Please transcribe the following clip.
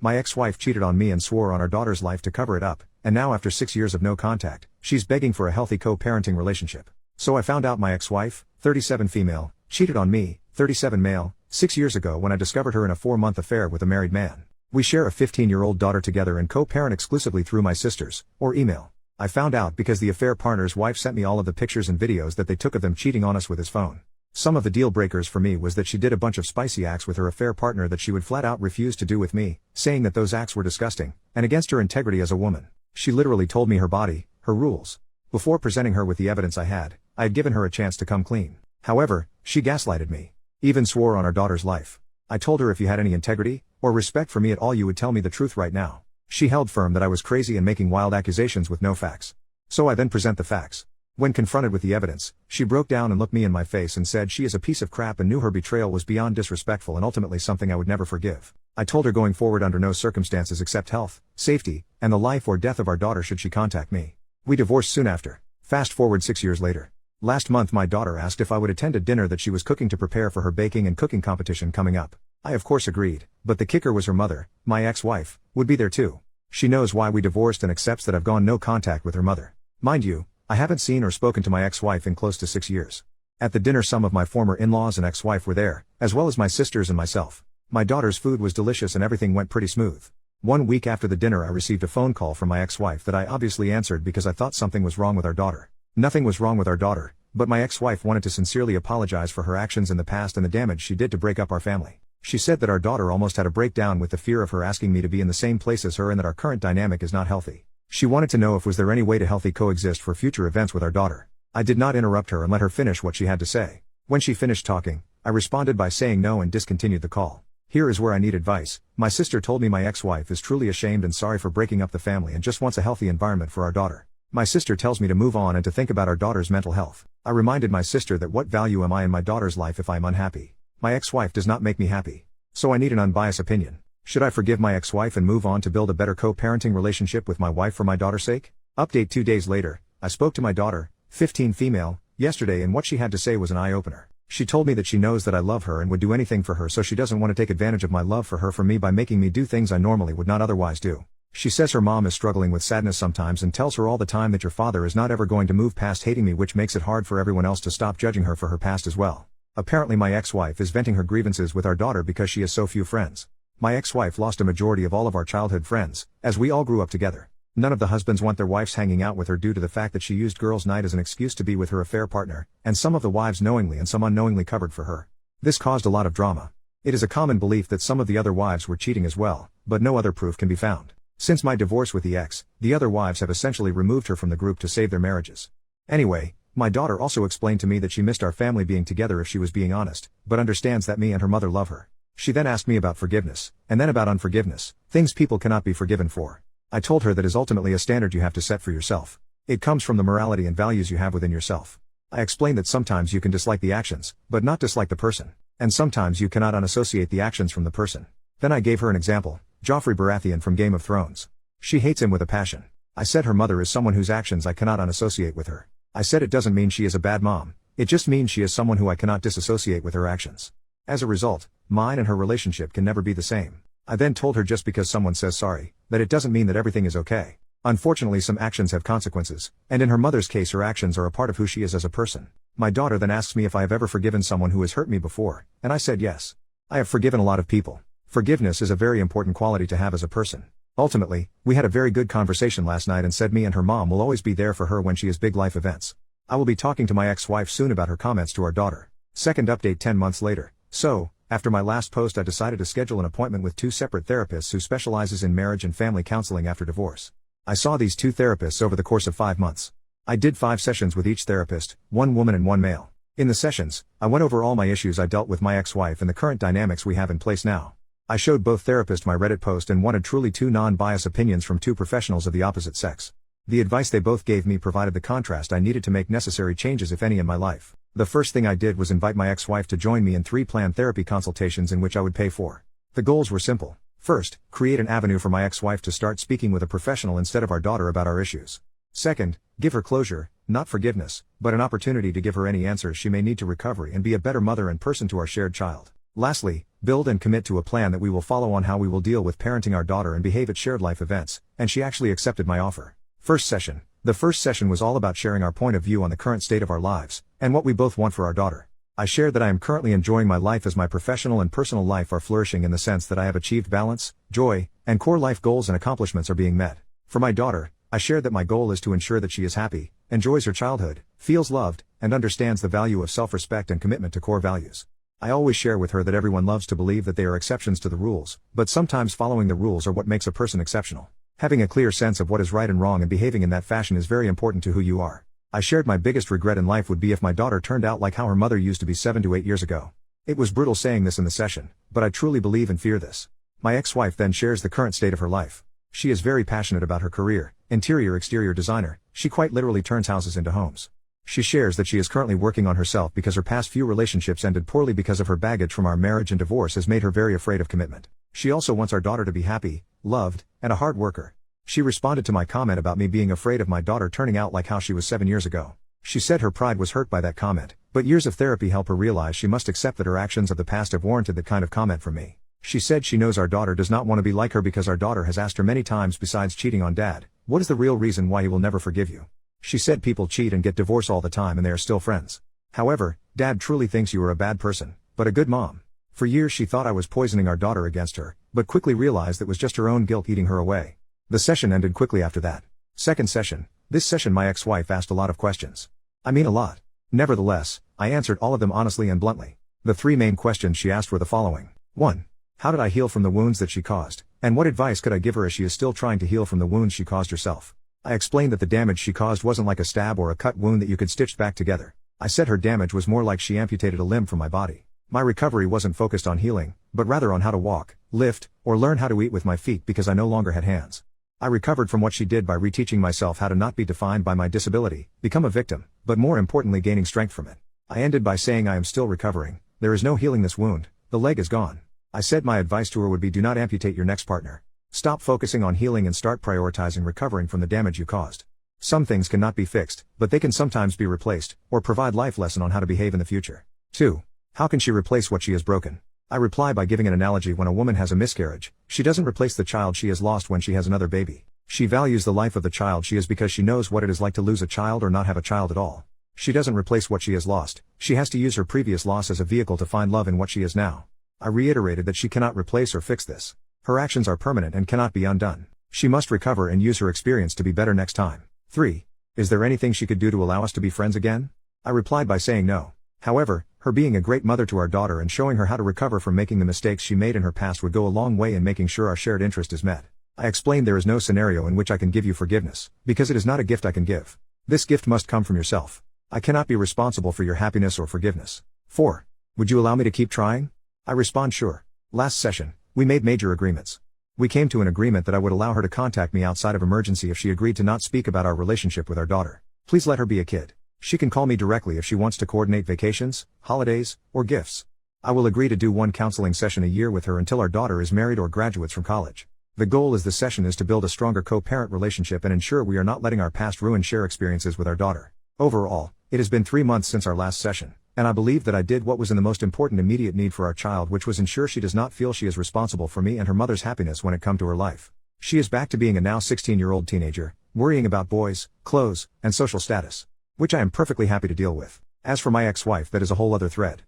My ex-wife cheated on me and swore on our daughter's life to cover it up, and now after 6 years of no contact, she's begging for a healthy co-parenting relationship. So I found out my ex-wife, 37 female, cheated on me, 37 male, 6 years ago when I discovered her in a 4-month affair with a married man. We share a 15-year-old daughter together and co-parent exclusively through my sisters, or email. I found out because the affair partner's wife sent me all of the pictures and videos that they took of them cheating on us with his phone. Some of the deal breakers for me was that she did a bunch of spicy acts with her affair partner that she would flat out refuse to do with me, saying that those acts were disgusting, and against her integrity as a woman. She literally told me her body, her rules. Before presenting her with the evidence I had given her a chance to come clean. However, she gaslighted me. Even swore on our daughter's life. I told her if you had any integrity, or respect for me at all you would tell me the truth right now. She held firm that I was crazy and making wild accusations with no facts. So I then present the facts. When confronted with the evidence, she broke down and looked me in my face and said she is a piece of crap and knew her betrayal was beyond disrespectful and ultimately something I would never forgive. I told her going forward under no circumstances except health, safety, and the life or death of our daughter should she contact me. We divorced soon after. Fast forward 6 years later. Last month my daughter asked if I would attend a dinner that she was cooking to prepare for her baking and cooking competition coming up. I of course agreed, but the kicker was her mother, my ex-wife, would be there too. She knows why we divorced and accepts that I've gone no contact with her mother. Mind you, I haven't seen or spoken to my ex-wife in close to 6 years. At the dinner some of my former in-laws and ex-wife were there, as well as my sisters and myself. My daughter's food was delicious and everything went pretty smooth. 1 week after the dinner I received a phone call from my ex-wife that I obviously answered because I thought something was wrong with our daughter. Nothing was wrong with our daughter, but my ex-wife wanted to sincerely apologize for her actions in the past and the damage she did to break up our family. She said that our daughter almost had a breakdown with the fear of her asking me to be in the same place as her and that our current dynamic is not healthy. She wanted to know if was there any way to healthy coexist for future events with our daughter. I did not interrupt her and let her finish what she had to say. When she finished talking, I responded by saying no and discontinued the call. Here is where I need advice. My sister told me my ex-wife is truly ashamed and sorry for breaking up the family and just wants a healthy environment for our daughter. My sister tells me to move on and to think about our daughter's mental health. I reminded my sister that what value am I in my daughter's life if I am unhappy? My ex-wife does not make me happy. So I need an unbiased opinion. Should I forgive my ex-wife and move on to build a better co-parenting relationship with my wife for my daughter's sake? Update 2 days later, I spoke to my daughter, 15 female, yesterday and what she had to say was an eye-opener. She told me that she knows that I love her and would do anything for her so she doesn't want to take advantage of my love for her for me by making me do things I normally would not otherwise do. She says her mom is struggling with sadness sometimes and tells her all the time that your father is not ever going to move past hating me, which makes it hard for everyone else to stop judging her for her past as well. Apparently my ex-wife is venting her grievances with our daughter because she has so few friends. My ex-wife lost a majority of all of our childhood friends, as we all grew up together. None of the husbands want their wives hanging out with her due to the fact that she used girls' night as an excuse to be with her affair partner, and some of the wives knowingly and some unknowingly covered for her. This caused a lot of drama. It is a common belief that some of the other wives were cheating as well, but no other proof can be found. Since my divorce with the ex, the other wives have essentially removed her from the group to save their marriages. Anyway, my daughter also explained to me that she missed our family being together if she was being honest, but understands that me and her mother love her. She then asked me about forgiveness, and then about unforgiveness, things people cannot be forgiven for. I told her that is ultimately a standard you have to set for yourself. It comes from the morality and values you have within yourself. I explained that sometimes you can dislike the actions, but not dislike the person. And sometimes you cannot unassociate the actions from the person. Then I gave her an example, Joffrey Baratheon from Game of Thrones. She hates him with a passion. I said her mother is someone whose actions I cannot unassociate with her. I said it doesn't mean she is a bad mom, it just means she is someone who I cannot disassociate with her actions. As a result, mine and her relationship can never be the same. I then told her just because someone says sorry, that it doesn't mean that everything is okay. Unfortunately some actions have consequences, and in her mother's case her actions are a part of who she is as a person. My daughter then asks me if I have ever forgiven someone who has hurt me before, and I said yes. I have forgiven a lot of people. Forgiveness is a very important quality to have as a person. Ultimately, we had a very good conversation last night and said me and her mom will always be there for her when she has big life events. I will be talking to my ex-wife soon about her comments to our daughter. Second update 10 months later. So, after my last post I decided to schedule an appointment with 2 separate therapists who specializes in marriage and family counseling after divorce. I saw these 2 therapists over the course of 5 months. I did 5 sessions with each therapist, 1 woman and 1 male. In the sessions, I went over all my issues I dealt with my ex-wife and the current dynamics we have in place now. I showed both therapists my Reddit post and wanted truly 2 non-biased opinions from 2 professionals of the opposite sex. The advice they both gave me provided the contrast I needed to make necessary changes if any in my life. The first thing I did was invite my ex-wife to join me in 3 planned therapy consultations in which I would pay for. The goals were simple. First, create an avenue for my ex-wife to start speaking with a professional instead of our daughter about our issues. Second, give her closure, not forgiveness, but an opportunity to give her any answers she may need to recovery and be a better mother and person to our shared child. Lastly, build and commit to a plan that we will follow on how we will deal with parenting our daughter and behave at shared life events, and she actually accepted my offer. First session. The first session was all about sharing our point of view on the current state of our lives, and what we both want for our daughter. I shared that I am currently enjoying my life as my professional and personal life are flourishing in the sense that I have achieved balance, joy, and core life goals and accomplishments are being met. For my daughter, I shared that my goal is to ensure that she is happy, enjoys her childhood, feels loved, and understands the value of self-respect and commitment to core values. I always share with her that everyone loves to believe that they are exceptions to the rules, but sometimes following the rules are what makes a person exceptional. Having a clear sense of what is right and wrong and behaving in that fashion is very important to who you are. I shared my biggest regret in life would be if my daughter turned out like how her mother used to be 7 to 8 years ago. It was brutal saying this in the session, but I truly believe and fear this. My ex-wife then shares the current state of her life. She is very passionate about her career, interior-exterior designer. She quite literally turns houses into homes. She shares that she is currently working on herself because her past few relationships ended poorly because of her baggage from our marriage, and divorce has made her very afraid of commitment. She also wants our daughter to be happy, loved, and a hard worker. She responded to my comment about me being afraid of my daughter turning out like how she was 7 years ago. She said her pride was hurt by that comment, but years of therapy help her realize she must accept that her actions of the past have warranted that kind of comment from me. She said she knows our daughter does not want to be like her because our daughter has asked her many times, besides cheating on dad, what is the real reason why he will never forgive you? She said people cheat and get divorced all the time and they are still friends. However, dad truly thinks you are a bad person, but a good mom. For years she thought I was poisoning our daughter against her, but quickly realized that was just her own guilt eating her away. The session ended quickly after that. Second session. This session my ex-wife asked a lot of questions. I mean a lot. Nevertheless, I answered all of them honestly and bluntly. The 3 main questions she asked were the following. 1. How did I heal from the wounds that she caused, and what advice could I give her as she is still trying to heal from the wounds she caused herself? I explained that the damage she caused wasn't like a stab or a cut wound that you could stitch back together. I said her damage was more like she amputated a limb from my body. My recovery wasn't focused on healing, but rather on how to walk, lift, or learn how to eat with my feet because I no longer had hands. I recovered from what she did by reteaching myself how to not be defined by my disability, become a victim, but more importantly gaining strength from it. I ended by saying I am still recovering, there is no healing this wound, the leg is gone. I said my advice to her would be do not amputate your next partner. Stop focusing on healing and start prioritizing recovering from the damage you caused. Some things cannot be fixed, but they can sometimes be replaced, or provide life lesson on how to behave in the future. 2. How can she replace what she has broken? I reply by giving an analogy. When a woman has a miscarriage, she doesn't replace the child she has lost when she has another baby. She values the life of the child she is because she knows what it is like to lose a child or not have a child at all. She doesn't replace what she has lost, she has to use her previous loss as a vehicle to find love in what she is now. I reiterated that she cannot replace or fix this. Her actions are permanent and cannot be undone. She must recover and use her experience to be better next time. 3. Is there anything she could do to allow us to be friends again? I replied by saying no. However, her being a great mother to our daughter and showing her how to recover from making the mistakes she made in her past would go a long way in making sure our shared interest is met. I explained there is no scenario in which I can give you forgiveness, because it is not a gift I can give. This gift must come from yourself. I cannot be responsible for your happiness or forgiveness. 4. Would you allow me to keep trying? I respond sure. Last session, we made major agreements. We came to an agreement that I would allow her to contact me outside of emergency if she agreed to not speak about our relationship with our daughter. Please let her be a kid. She can call me directly if she wants to coordinate vacations, holidays, or gifts. I will agree to do 1 counseling session a year with her until our daughter is married or graduates from college. The goal is the session is to build a stronger co-parent relationship and ensure we are not letting our past ruin share experiences with our daughter. Overall, it has been 3 months since our last session, and I believe that I did what was in the most important immediate need for our child, which was ensure she does not feel she is responsible for me and her mother's happiness when it comes to her life. She is back to being a now 16-year-old teenager, worrying about boys, clothes, and social status, which I am perfectly happy to deal with. As for my ex-wife, that is a whole other thread.